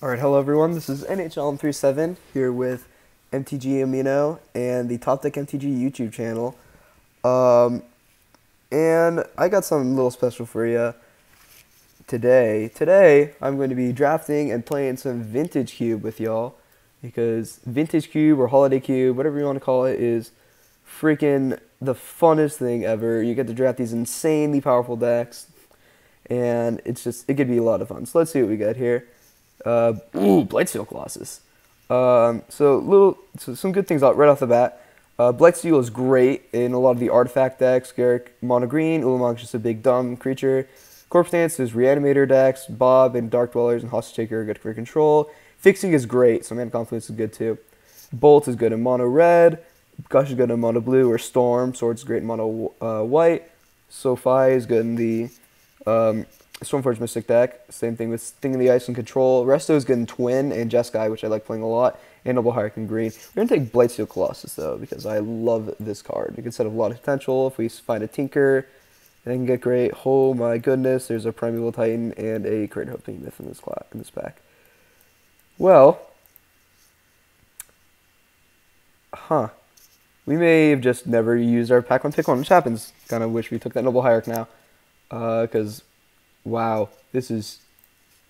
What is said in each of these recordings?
Alright, hello everyone, this is nhallen37 here with MTG Amino and the Top Deck MTG YouTube channel. Um, and I got something a little special for you today. Today, I'm going to be drafting and playing some Vintage Cube with y'all because Vintage Cube or Holiday Cube, whatever you want to call it, is freaking the funnest thing ever. You get to draft these insanely powerful decks and it could be a lot of fun. So let's see what we got here. Blightsteel Colossus. So some good things out right off the bat. Blightsteel is great in a lot of the artifact decks. Garrick mono green, Ulamog's just a big dumb creature. Corpse Dance is Reanimator decks. Bob and Dark Dwellers and Hostage Taker are good for control. Fixing is great, so Mana Confluence is good too. Bolt is good in mono red. Gush is good in mono blue, or Storm. Sword is great in mono white. Sophie is good in the Stormforge Mystic deck. Same thing with Sting in the Ice and Control. Resto is good in Twin and Jeskai, which I like playing a lot. And Noble Hierarch in green. We're going to take Blightsteel Colossus, though, because I love this card. It can set up a lot of potential. If we find a Tinker, it can get great. Oh my goodness, there's a Primeval Titan and a Crater Hoof Behemoth in this pack. Well, we may have just never used our pack 1 pick 1, which happens. Kind of wish we took that Noble Hierarch now, because wow, this is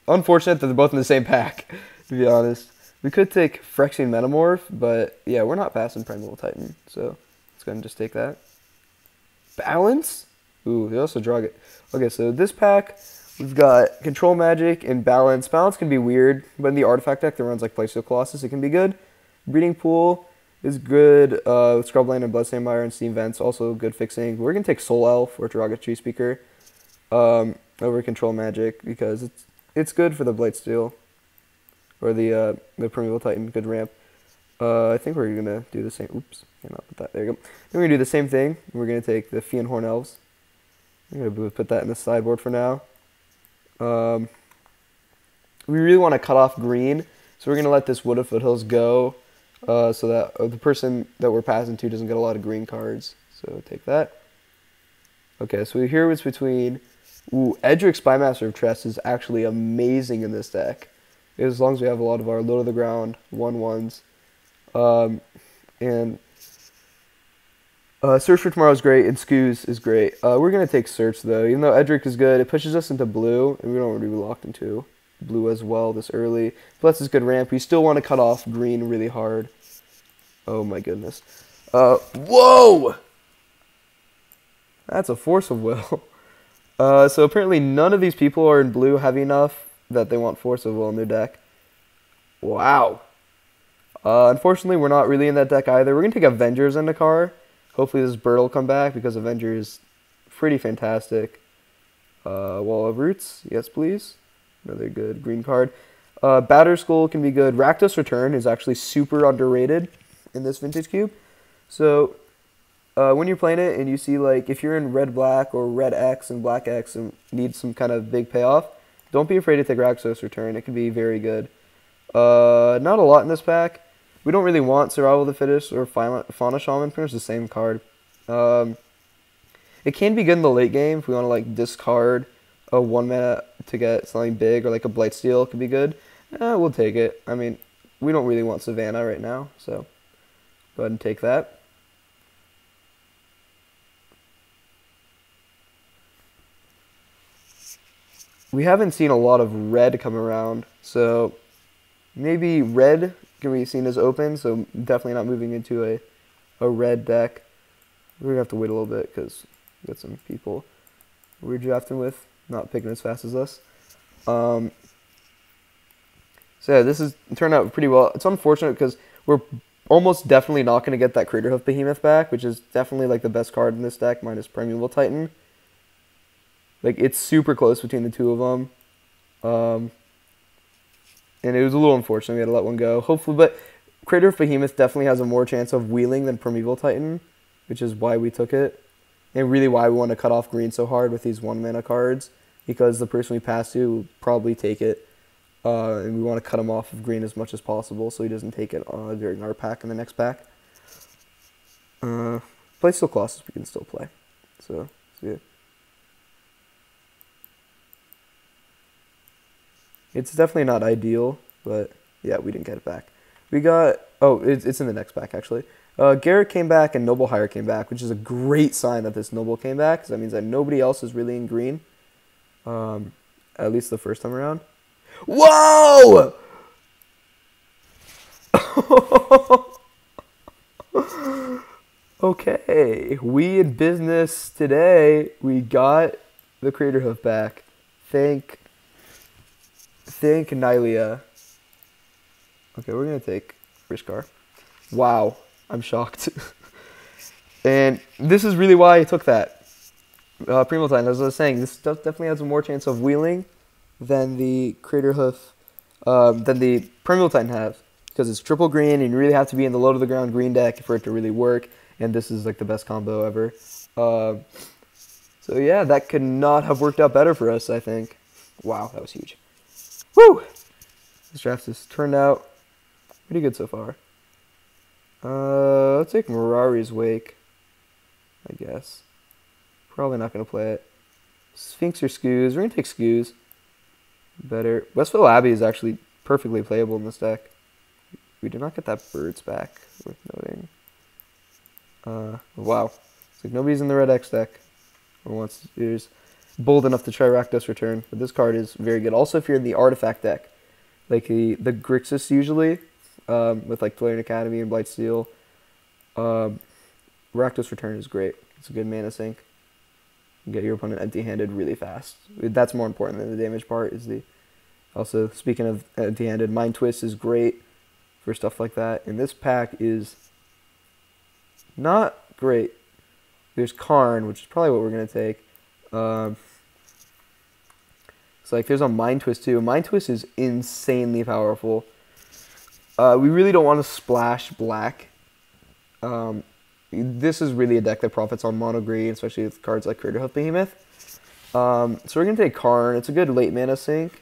unfortunate that they're both in the same pack, to be honest. We could take Phyrexian Metamorph, but yeah, we're not passing Primeval Titan, so let's go ahead and just take that. Balance? Ooh, they also draw it. Okay, so this pack, we've got Control Magic and Balance. Balance can be weird, but in the Artifact deck that runs like Blightsteel Colossus, it can be good. Breeding Pool is good with Scrubland and Bloodstained Mire and Steam Vents, also good fixing. We're going to take Soul Elf or Derogatory Speaker over Control Magic because it's good for the Blightsteel or the Primeval Titan, good ramp. I think we're gonna do the same. Oops, cannot put that. There you go. Then we're gonna do the same thing. We're gonna take the Fiend Horn Elves. I'm gonna put that in the sideboard for now. We really want to cut off green, so we're gonna let this Wood of Foothills go, so that the person that we're passing to doesn't get a lot of green cards. So take that. Okay, so here it's between. Edric Spymaster of Tress is actually amazing in this deck, as long as we have a lot of our low to the ground 1/1s. And Search for Tomorrow is great, and Scoos is great. We're going to take Search, though. Even though Edric is good, it pushes us into blue, and we don't want to be locked into blue as well this early. Plus, it's good ramp. We still want to cut off green really hard. Oh, my goodness. Whoa! That's a Force of Will. So apparently none of these people are in blue heavy enough that they want Force of Will in their deck. Wow. Unfortunately, we're not really in that deck either. We're going to take Avengers in the car. Hopefully this bird will come back because Avengers is pretty fantastic. Wall of Roots, yes please. Another good green card. Batterskull can be good. Rakdos Return is actually super underrated in this Vintage Cube. So when you're playing it and you see, like, if you're in red-black or red-X and black-X and need some kind of big payoff, don't be afraid to take Rakdos Return. It can be very good. Not a lot in this pack. We don't really want Survival of the Fittest or Fauna Shaman. Pretty much the same card. It can be good in the late game if we want to, like, discard a 1-mana to get something big, or like a Blightsteel could be good. We'll take it. I mean, we don't really want Savannah right now, so go ahead and take that. We haven't seen a lot of red come around, so maybe red can be seen as open, so definitely not moving into a red deck. We're going to have to wait a little bit because we got some people we're drafting with not picking as fast as us. So yeah, this has turned out pretty well. It's unfortunate because we're almost definitely not going to get that Crater Hoof Behemoth back, which is definitely like the best card in this deck, minus Primeval Titan. Like, it's super close between the two of them. And it was a little unfortunate we had to let one go. Hopefully, but Crater Behemoth definitely has a more chance of wheeling than Primeval Titan, which is why we took it. And really why we want to cut off green so hard with these 1-mana cards, because the person we pass to will probably take it. And we want to cut him off of green as much as possible so he doesn't take it during our pack and the next pack. Blightsteel Colossus we can still play. So, yeah. It's definitely not ideal, but yeah, we didn't get it back. We got, oh, it's in the next pack, actually. Garrett came back and Noble Hire came back, which is a great sign that this Noble came back, because that means that nobody else is really in green, at least the first time around. Whoa! Okay, we in business today. We got the Creator Hoof back. Thank Nylia. Okay, we're gonna take Friskar. Wow, I'm shocked. And this is really why I took that. Primo Titan, as I was saying, this stuff definitely has a more chance of wheeling than the Creator Hoof, than the Primo Titan has. Because it's triple green, and you really have to be in the low to the ground green deck for it to really work. And this is like the best combo ever. So yeah, that could not have worked out better for us, I think. Wow, that was huge. Woo! This draft has turned out pretty good so far. Let's take Mirari's Wake, I guess. Probably not going to play it. Sphinx or Skoos. We're going to take Skoos. Better. Westville Abbey is actually perfectly playable in this deck. We did not get that Birds back, worth noting. Wow. It's like nobody's in the Red X deck. Or is bold enough to try Rakdos Return. But this card is very good. Also, if you're in the Artifact deck, like the Grixis usually, with like Tolarian Academy and Blightsteel, Rakdos Return is great. It's a good mana sink. You get your opponent empty-handed really fast. That's more important than the damage part. Also, speaking of empty-handed, Mind Twist is great for stuff like that. And this pack is not great. There's Karn, which is probably what we're going to take. It's like there's a Mind Twist too. Mind Twist is insanely powerful. We really don't want to splash black. This is really a deck that profits on mono green, especially with cards like Creator Hoof Behemoth. So we're going to take Karn. It's a good late mana sink.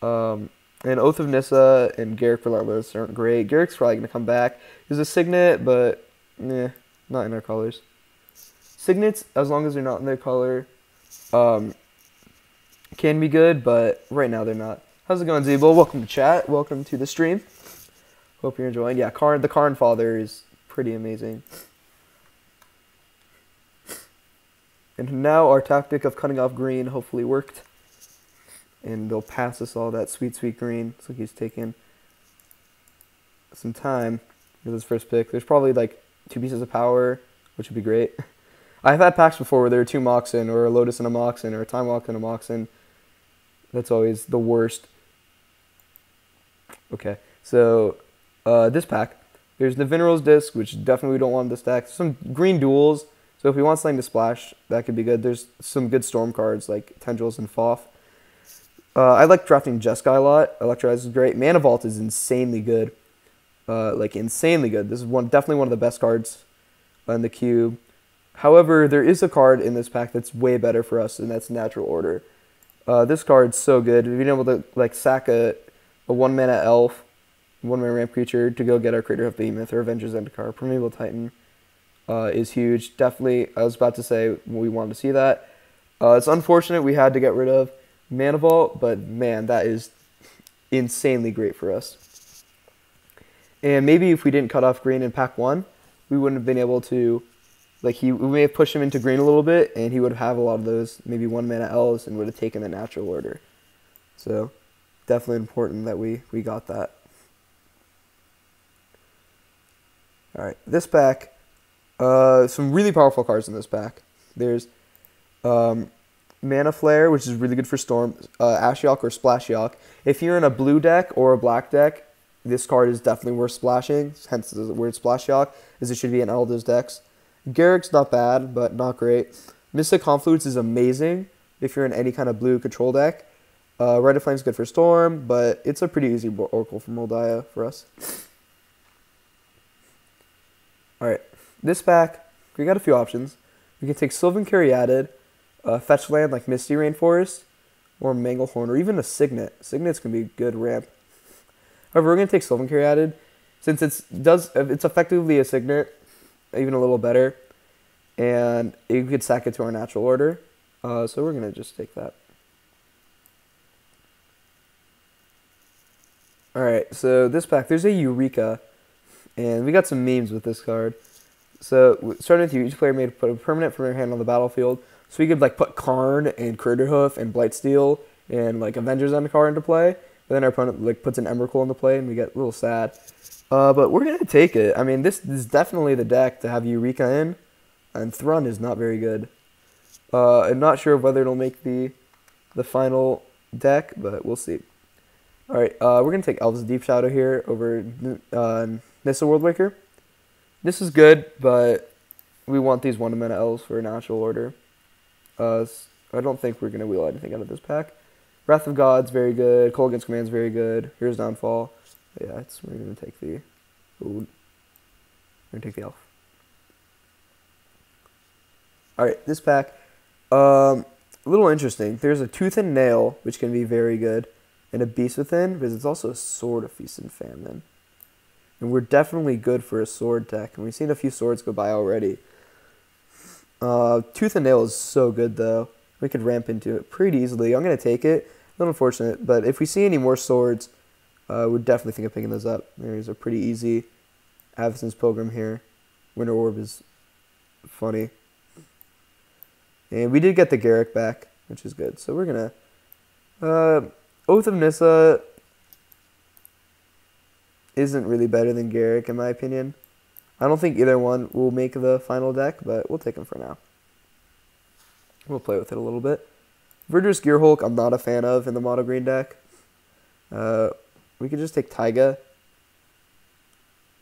And Oath of Nissa and Garrick for Larlos aren't great. Garrick's probably going to come back. There's a Signet, but not in our colors. Signets, as long as they're not in their color, can be good, but right now they're not. How's it going, Zeeble? Welcome to chat. Welcome to the stream. Hope you're enjoying. Yeah, the Karn Father is pretty amazing. And now our tactic of cutting off green hopefully worked. And they'll pass us all that sweet, sweet green. Looks like he's taking some time with his first pick. There's probably like 2 pieces of power, which would be great. I've had packs before where there were 2 Moxen, or a Lotus and a Moxen, or a Time Walk and a Moxen. That's always the worst. Okay, so this pack, there's the Vinrose Disc, which definitely we don't want in this deck. Some green duels, so if we want something to splash, that could be good. There's some good Storm cards like Tendrils and Foff. I like drafting Jeskai a lot. Electrolyze is great. Mana Vault is insanely good. Like insanely good. This is definitely one of the best cards in the cube. However, there is a card in this pack that's way better for us, and that's Natural Order. This card's so good. Being able to like sack a 1-mana elf, 1-mana ramp creature to go get our Creator Hoof Behemoth or Avengers Zendikar, Primeval Titan is huge. Definitely, I was about to say we wanted to see that. It's unfortunate we had to get rid of Mana Vault, but man, that is insanely great for us. And maybe if we didn't cut off green in pack 1, we wouldn't have been able to, like, we may have pushed him into green a little bit, and he would have a lot of those maybe 1-mana elves and would have taken the Natural Order. So definitely important that we got that. All right, this pack, some really powerful cards in this pack. There's Mana Flare, which is really good for Storm, Ashiok or Splashiok. If you're in a blue deck or a black deck, this card is definitely worth splashing, hence the word Splashiok, as it should be in all those decks. Garrick's not bad, but not great. Mystic Confluence is amazing if you're in any kind of blue control deck. Red of Flame's good for Storm, but it's a pretty easy Oracle for Moldiah for us. Alright, this pack, we got a few options. We can take Sylvan Caryatid, fetch land like Misty Rainforest, or Manglehorn, or even a Signet. Signet's can be a good ramp. However, we're going to take Sylvan Caryatid, since it's effectively a Signet, even a little better, and you could sack it to our Natural Order. So we're going to just take that. Alright, so this pack, there's a Eureka, and we got some memes with this card. So, starting with you, each player may put a permanent from their hand on the battlefield. So we could, like, put Karn and Craterhoof and Blightsteel and, like, Avengers on the card into play. But then our opponent, like, puts an Emrakul into play, and we get a little sad. But we're going to take it. I mean, this is definitely the deck to have Eureka in, and Thrun is not very good. I'm not sure whether it'll make the final deck, but we'll see. Alright, we're going to take Elves Deep Shadow here over Nissa Worldwaker. This is good, but we want these 1-mana elves for natural order. I don't think we're going to wheel anything out of this pack. Wrath of God's very good. Call Against Command's very good. Here's Downfall. Yeah, we're going to take the... Ooh, we're going to take the elf. Alright, this pack. A little interesting. There's a Tooth and Nail, which can be very good. And a Beast Within, because it's also a Sword of Feast and Famine. And we're definitely good for a sword deck. And we've seen a few swords go by already. Tooth and Nail is so good, though. We could ramp into it pretty easily. I'm going to take it. A little unfortunate. But if we see any more swords, we're definitely think of picking those up. There's a pretty easy Avacyn's Pilgrim here. Winter Orb is funny. And we did get the Garruk back, which is good. So we're going to... Oath of Nissa isn't really better than Garruk, in my opinion. I don't think either one will make the final deck, but we'll take them for now. We'll play with it a little bit. Verdurous Gearhulk, I'm not a fan of in the mono green deck. We could just take Taiga.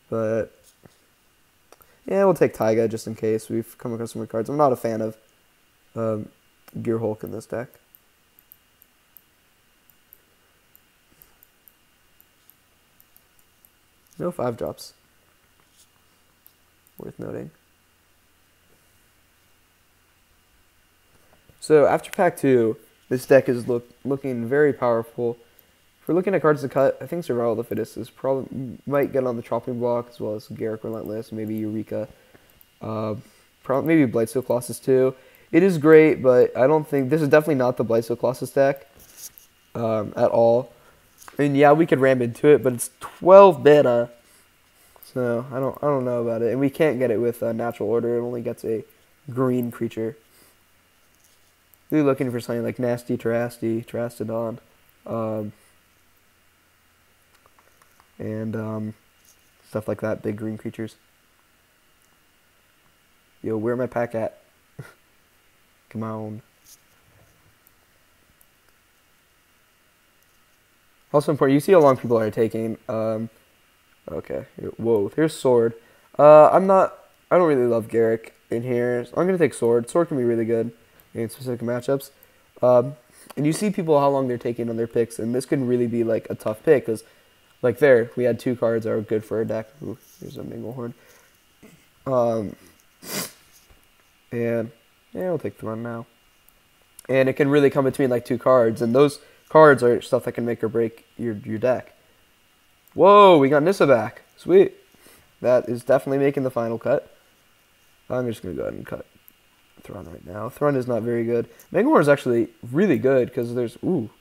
But, yeah, we'll take Taiga just in case we've come across some more cards. I'm not a fan of Gearhulk in this deck. No 5-drops. Worth noting. So after pack 2, this deck is looking very powerful. If we're looking at cards to cut, I think Survival of the Fittest is might get on the chopping block, as well as Garruk Relentless, maybe Eureka. Maybe Blightsteel Colossus too. It is great, but I don't think this is definitely not the Blightsteel Colossus deck at all. I mean, yeah, we could ram into it, but it's 12 beta, so I don't know about it. And we can't get it with natural order. It only gets a green creature. Really looking for something like Nasty Terastodon, and stuff like that. Big green creatures. Yo, where my pack at? Come on. Also important, you see how long people are taking. Okay, whoa, here's Sword. I don't really love Garruk in here. So I'm going to take Sword. Sword can be really good in specific matchups. And you see people how long they're taking on their picks, and this can really be like a tough pick, because like there, we had 2 cards that are good for a deck. Ooh, here's a Minglehorn. And yeah, we'll take the run now. And it can really come between like 2 cards, and those cards are stuff that can make or break your deck. Whoa, we got Nissa back. Sweet. That is definitely making the final cut. I'm just going to go ahead and cut Thrun right now. Thrun is not very good. Minglehorn is actually really good because there's... Ooh,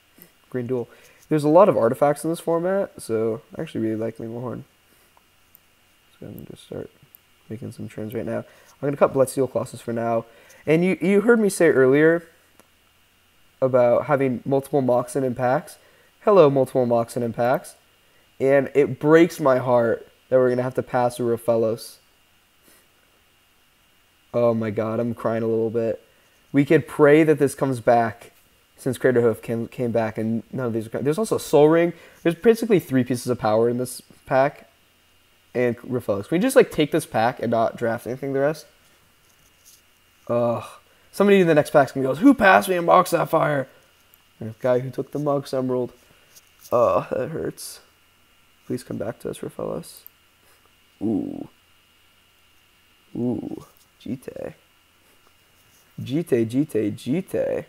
Green Duel. There's a lot of artifacts in this format, so I actually really like Minglehorn. So I'm going to just start making some turns right now. I'm going to cut Blightsteel Colossus for now. And you heard me say earlier about having multiple Moxen in packs. Hello, multiple Moxen in packs. And it breaks my heart that we're going to have to pass through Rofellos. Oh my god, I'm crying a little bit. We could pray that this comes back, since Craterhoof came back, and none of these are... There's also Soul Ring. There's basically 3 pieces of power in this pack. And Rofellos. Can we just like take this pack and not draft anything the rest? Ugh. Somebody in the next pack goes, who passed me a Mox Sapphire? The guy who took the Mox Emerald. Oh, that hurts. Please come back to us, Rofellos. Ooh. Ooh. Jite. Jite.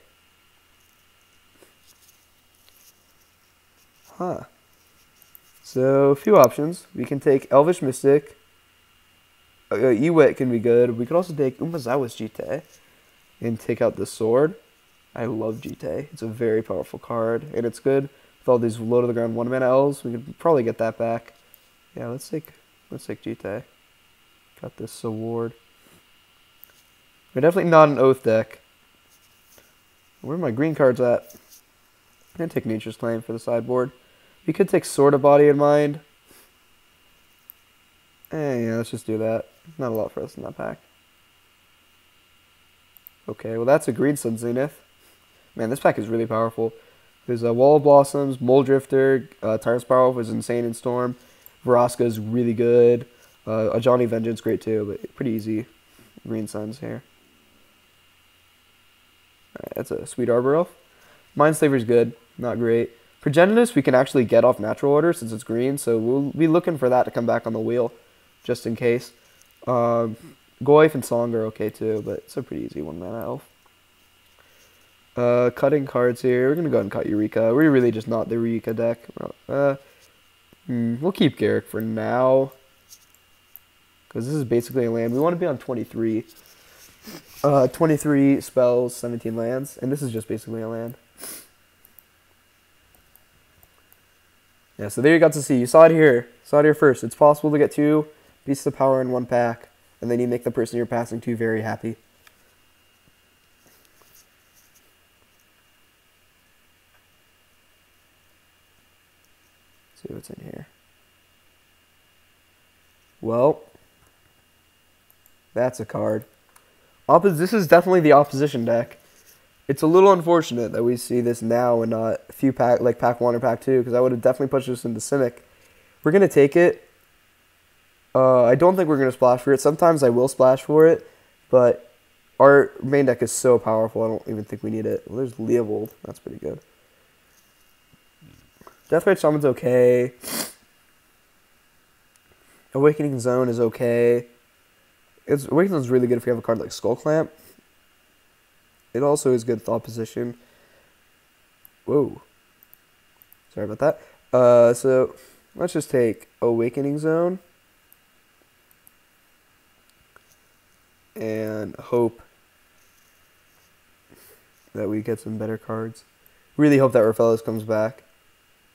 Huh. So, a few options. We can take Elvish Mystic. Ewet can be good. We could also take Umazawa's Jite and take out the Sword. I love Jite. It's a very powerful card, and it's good with with all these low to the ground 1-mana elves. We could probably get that back. Yeah, let's take Jite. Got this award. We're definitely not an Oath deck. Where are my green cards at? I'm going to take Nature's Claim for the sideboard. We could take Sword of Body in Mind. Yeah, let's just do that. Not a lot for us in that pack. Okay, well that's a Green Sun Zenith. Man, this pack is really powerful. There's a Wall of Blossoms, Mole Drifter, Tyrant's Power was insane in Storm. Vraska is really good. Ajani Vengeance great too, but pretty easy Green Suns here. Alright, that's a Sweet Arbor Elf. Mindslaver's good, not great. Progenitus we can actually get off natural order since it's green, so we'll be looking for that to come back on the wheel, just in case. Goyf and Song are okay too, but it's a pretty easy 1-mana elf. Cutting cards here. We're gonna go ahead and cut Eureka. We're really just not the Eureka deck. We'll keep Garrick for now, because this is basically a land. We want to be on 23. 23 spells, 17 lands, and this is just basically a land. Yeah, so there you got to see. You saw it here. Saw it here first. It's possible to get 2 Beasts of Power in 1 pack, and then you make the person you're passing to very happy. Let's see what's in here. Well, that's a card. This is definitely the opposition deck. It's a little unfortunate that we see this now and not a few pack 1 or pack 2, because I would have definitely pushed this into Cynic. We're gonna take it. I don't think we're gonna splash for it. Sometimes I will splash for it, but our main deck is so powerful. I don't even think we need it. Well, there's Leovold. That's pretty good. Deathbite Shaman's okay. Awakening Zone is okay. Awakening Zone is really good if we have a card like Skull Clamp. It also is good with opposition. Whoa. Sorry about that. So let's just take Awakening Zone and hope that we get some better cards. Really hope that Raphaelos comes back.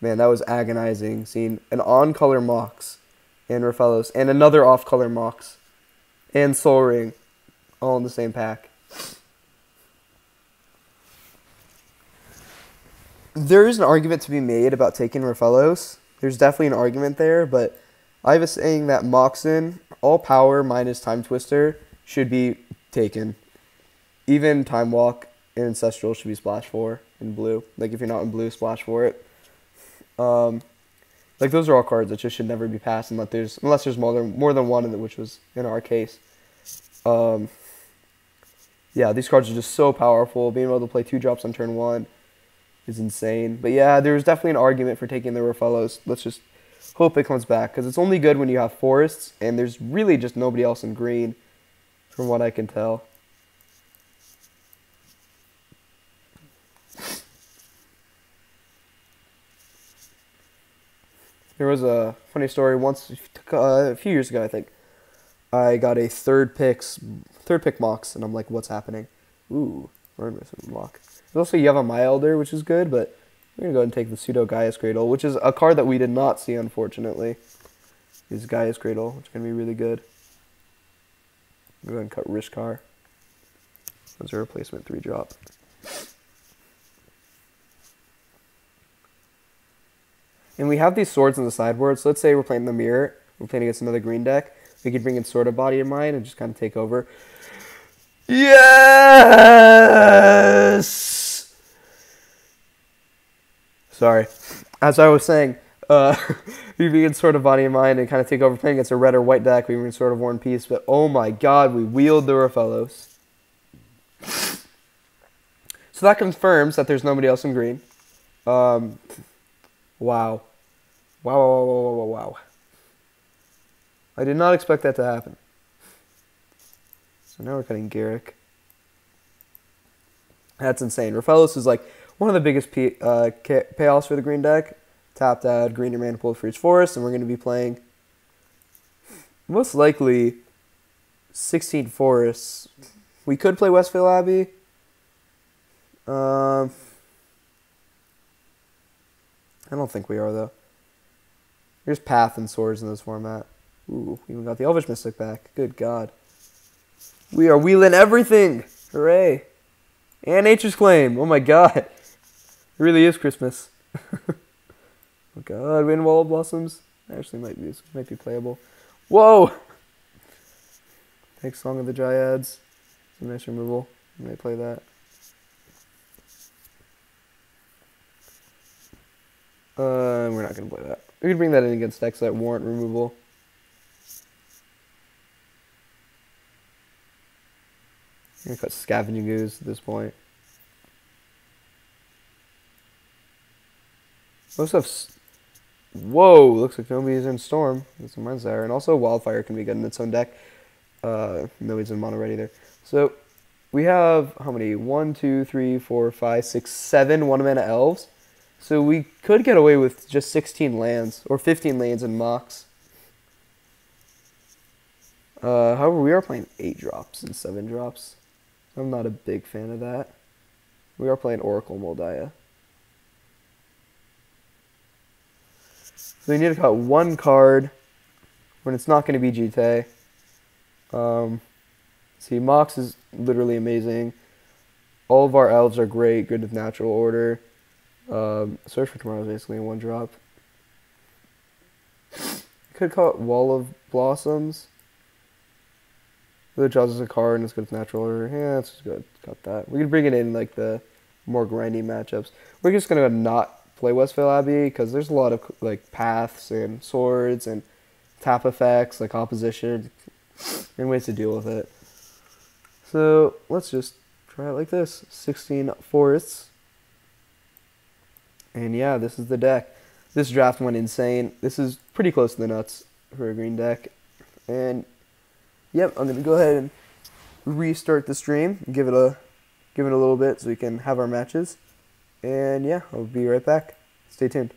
Man, that was agonizing seeing an on-color Mox and Raphaelos and another off-color Mox and Soul Ring all in the same pack. There is an argument to be made about taking Raphaelos. There's definitely an argument there, but I was saying that Moxen, all power minus Time Twister, should be taken. Even Time Walk and Ancestral should be splash for in blue. Like, if you're not in blue, splash for it. Like, those are all cards that just should never be passed unless there's more than one, which was in our case. Yeah, these cards are just so powerful. Being able to play 2 drops on turn 1 is insane. But yeah, there's definitely an argument for taking the Raphaelos. Let's just hope it comes back, because it's only good when you have forests, and there's really just nobody else in green, from what I can tell. There was a funny story once, a few years ago, I think. I got a third pick Mox, and I'm like, what's happening? Ooh, we're missing Mox. There's also Yeva My Elder, which is good, but we're going to go ahead and take the Pseudo Gaia's Cradle, which is a card that we did not see, unfortunately. Is Gaia's Cradle, which is going to be really good. I'm going to go ahead and cut Rishkar as a replacement 3-drop. And we have these swords in the sideboard, so let's say we're playing the Mirror, we're playing against another green deck. We could bring in Sword of Body in Mind and just kind of take over. Yes! Sorry. As I was saying, we bring in Sword of Body in Mind and kind of take over playing against a red or white deck. We bring in Sword of War and Peace, but oh my god, we wield the Raphaelos. So that confirms that there's nobody else in green. Wow. Wow. I did not expect that to happen. So now we're cutting Garrick. That's insane. Raphaelos is like one of the biggest payoffs for the green deck. Tap to add green or mana pool for each forest, and we're going to be playing most likely 16 forests. We could play Westfield Abbey. I don't think we are, though. Here's Path and Swords in this format. Ooh, we even got the Elvish Mystic back. Good God. We are wheeling everything! Hooray! And Nature's Claim! Oh my God! It really is Christmas. Oh God, Wind Wall of Blossoms. Actually might be playable. Whoa! Take Song of the Dryads. Some nice removal. I may play that. We're not going to play that. We can bring that in against decks that warrant removal. I'm going to cut Scavenging Ooze at this point. Most stuff's... Whoa! Looks like nobody's in Storm. That's some runs there. And also Wildfire can be good in its own deck. Nobody's in mono ready there. So, we have, how many? 1, 2, 3, 4, 5, 6, 7 1-mana elves. So we could get away with just 16 lands, or 15 lands in Mox. However, we are playing 8 drops and 7 drops. I'm not a big fan of that. We are playing Oracle Moldiah. So we need to cut 1 card when it's not going to be GT. See, Mox is literally amazing. All of our elves are great, good with natural order. Search for Tomorrow is basically a 1 drop. Could cut Wall of Blossoms. The draws us a card and it's good with natural order. Yeah, that's good. Cut that. We could bring it in like the more grindy matchups. We're just gonna not play Westvale Abbey because there's a lot of like paths and swords and tap effects like opposition and ways to deal with it. So let's just try it like this. 16 forests. And yeah, this is the deck. This draft went insane. This is pretty close to the nuts for a green deck. And yep, I'm gonna go ahead and restart the stream, give it a little bit so we can have our matches. And yeah, I'll be right back. Stay tuned.